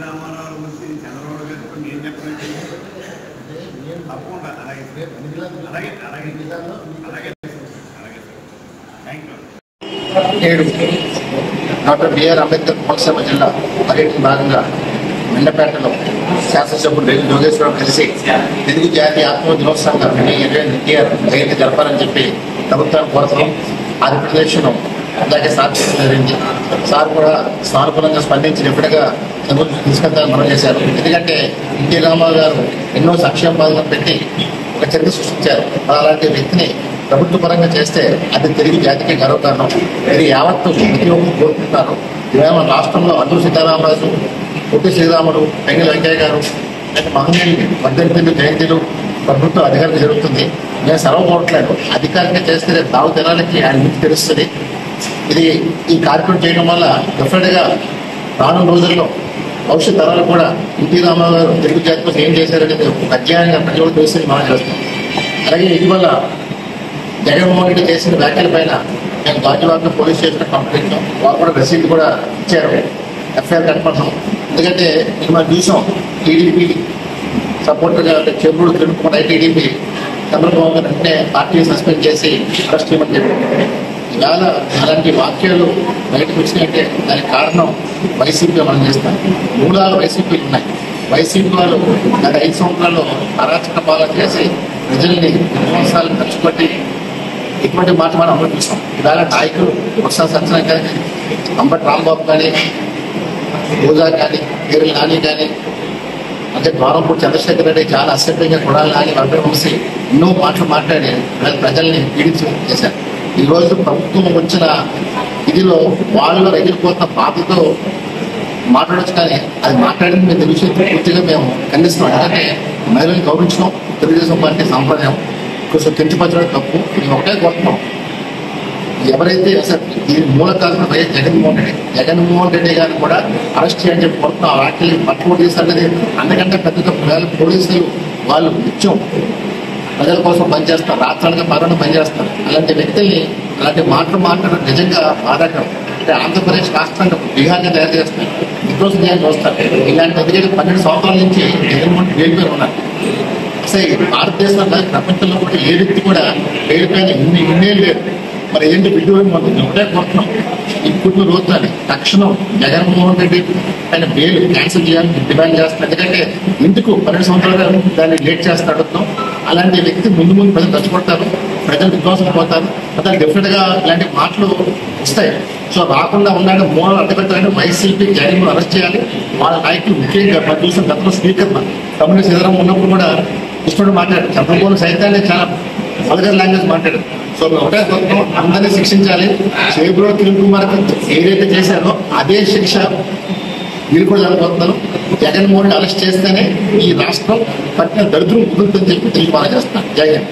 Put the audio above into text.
రామారావు గురించి చంద్రబాబు గారు నేను చెప్పినట్టు తప్పకుండా అలాగే అలాగే అలాగే అలాగే థ్యాంక్ యూ. నేడు డాక్టర్ బిఆర్ అంబేద్కర్ కోనసీమ జిల్లా పర్యటన భాగంగా మెండపేటలో శాసనసభ్యుడు రేగు జోగేశ్వరరావు కలిసి తెలుగు జాతి ఆత్మ దినోత్సవంగా ఎన్టీఆర్ జయంతి జరపాలని చెప్పి ప్రభుత్వాన్ని కోరుతున్నాం. ఆంధ్రప్రదేశ్ను అలాగే సార్ జరిగింది. సార్ కూడా సానుకూలంగా స్పందించి డెఫినెట్గా తీసుకెళ్తారని మనం చేశారు. ఎందుకంటే ఎన్టీ రామారావు గారు ఎన్నో సంక్షేమ పథకాలు పెట్టి ఒక చరిత్ర సృష్టించారు. అలాంటి వ్యక్తిని ప్రభుత్వ పరంగా చేస్తే అది తెలుగు జాతికి గర్వకారణం. ఇది యావత్తు ప్రతి ఒక్కరు కోరుకుంటున్నారు. ఇవాళ రాష్ట్రంలో అల్లూరి సీతారామరాజు, పొట్టి శ్రీరాముడు, పెంగళ వెంకయ్య గారు అంటే మహనీయులు 18 జయంతిలు ప్రభుత్వ అధికారులు జరుగుతుంది. నేను సెలవు కోరట్లేదు. అధికారికంగా చేస్తే తావు తెనాలకి ఆయన మీకు తెలుస్తుంది. ఇది ఈ కార్యక్రమం చేయడం వల్ల డెఫినెట్గా రానున్న రోజుల్లో భవిష్యత్ తరాలు కూడా ఎన్టీ రామారావు గారు తెలుగు జాతి కోసం ఏం చేశారనేది ఒక అధ్యాయంగా ప్రజలు తెలిసి మనం చేస్తాం. అలాగే ఇటీవల జగన్మోహన్ రెడ్డి చేసిన వ్యాఖ్యల పైన మేము గాజువాక పోలీస్ స్టేషన్ కంప్లైంట్ ఇచ్చాం. వాళ్ళు కూడా రసీదు కూడా ఇచ్చారు. ఎఫ్ఐఆర్ కట్టుకుంటున్నాం. ఎందుకంటే మనం చూసాం టీడీపీ సపోర్టర్గా చెరువుడు కిరణ్ కుమార్ టీడీపీ చంద్రబాబు గారు అంటే పార్టీని సస్పెండ్ చేసి అరెస్ట్ చేయమని చెప్పారు. ఇవాళ అలాంటి వాక్యాలు బయటకు వచ్చినాయంటే దానికి కారణం వైసీపీ మనం చేస్తాం. మూలాలు వైసీపీలు ఉన్నాయి. వైసీపీ వాళ్ళు గత 5 సంవత్సరాల్లో అరాచక పాలన చేసి ప్రజల్ని విధ్వంసాలు ఖర్చుపెట్టి ఇటువంటి మాట మనం అమలు చూస్తాం. ఇవాళ నాయకులు బొత్స సత్యనారాయణ కానీ, అంబటి రాంబాబు కానీ, రోజా కానీ, పేరు నాని కానీ, అంటే ద్వారంపూడి చంద్రశేఖర్ రెడ్డి చాలా అసభ్యంగా కొడాలి నాని వర్గం వంశీ ఎన్నో మాటలు మాట్లాడి ప్రజల్ని పీడించి చేశారు. ఈరోజు ప్రభుత్వం వచ్చిన ఇదిలో వాళ్ళు రగిలిపోతున్న బాధతో మాట్లాడచ్చు. కానీ అది మాట్లాడింది మేము తెలుసు పూర్తిగా మేము ఖండిస్తున్నాం. ఎందుకంటే మహిళలను గౌరవించడం తెలుగుదేశం పార్టీ సంప్రదాయం. కొంచెం కించపరచడం తప్పు. మేము ఒకటే కోరుతున్నాం, ఎవరైతే అసలు దీని మూల కారణం వైఎస్ జగన్మోహన్ రెడ్డి గారిని కూడా అరెస్ట్ చేయని చెప్పి కోరుతున్నాం. ఆ వ్యాఖ్యలు పట్టుకోవడం చేశారనేది అందుకంటే పెద్ద తప్పు. పోలీసులు వాళ్ళు నిత్యం ప్రజల కోసం పనిచేస్తారు, రాత్రాలుగా పగలను పనిచేస్తారు. అలాంటి వ్యక్తుల్ని అలాంటి మాటలు మాట్లాడడం నిజంగా బాధాకరం. అంటే ఆంధ్రప్రదేశ్ రాష్ట్రంగా బీహార్గా తయారు చేస్తారు, విధ్వంసం చేయాలని చూస్తారు. ఇలాంటి ఎందుకంటే 12 సంవత్సరాల నుంచి జగన్మోహన్ వేలుపైన ఉన్నారు. అసలు భారతదేశంలో ప్రపంచంలో కూడా ఏ వ్యక్తి కూడా వేలుపైన ఇన్నేళ్ళు లేదు. మరి ఏంటి విడ్డూరం మనం ఒకటే కోరుతున్నాం. ఇప్పుడు రోజుని తక్షణం జగన్మోహన్ రెడ్డి ఆయన బెయిల్ క్యాన్సిల్ చేయాలని డిమాండ్ చేస్తున్నాం. ఎందుకంటే ఎందుకు 12 సంవత్సరాలుగా దాన్ని లేట్ చేస్తూ అడుగుతాం. అలాంటి వ్యక్తి ముందు ప్రజలు ఖర్చుపడతారు, ప్రజలు విధ్వంసం పోతారు. అతను డెఫినెట్గా ఇలాంటి మాటలు వస్తాయి. సో రాకుండా ఉన్నాడు మూలాలు అడ్డపెట్టాలంటే వైసీపీ జగన్ అరెస్ట్ చేయాలి. వాళ్ళ నాయకులు ముఖ్యంగా మనం చూసిన గతంలో స్పీకర్ తమిళ సీతారాం ఉన్నప్పుడు కూడా ఇష్టపడి మాట్లాడారు. చంద్రబాబు సైతాన్ని చాలా వల్గర్ లాంగ్వేజ్ మాట్లాడారు. సో ఒకటే కోరుతున్నాం, అందరినీ శిక్షించాలి. చేబ్రో కిరణ్ కుమార్ ఏదైతే చేశారో అదే శిక్ష వీళ్ళు కూడా జరగబోతున్నారు. జగన్మోహన్ అరెస్ట్ చేస్తేనే ఈ రాష్ట్రం పట్టిన దరిద్రం కుదురుతుందని చెప్పి తెలియజేస్తాను. జై హింద్.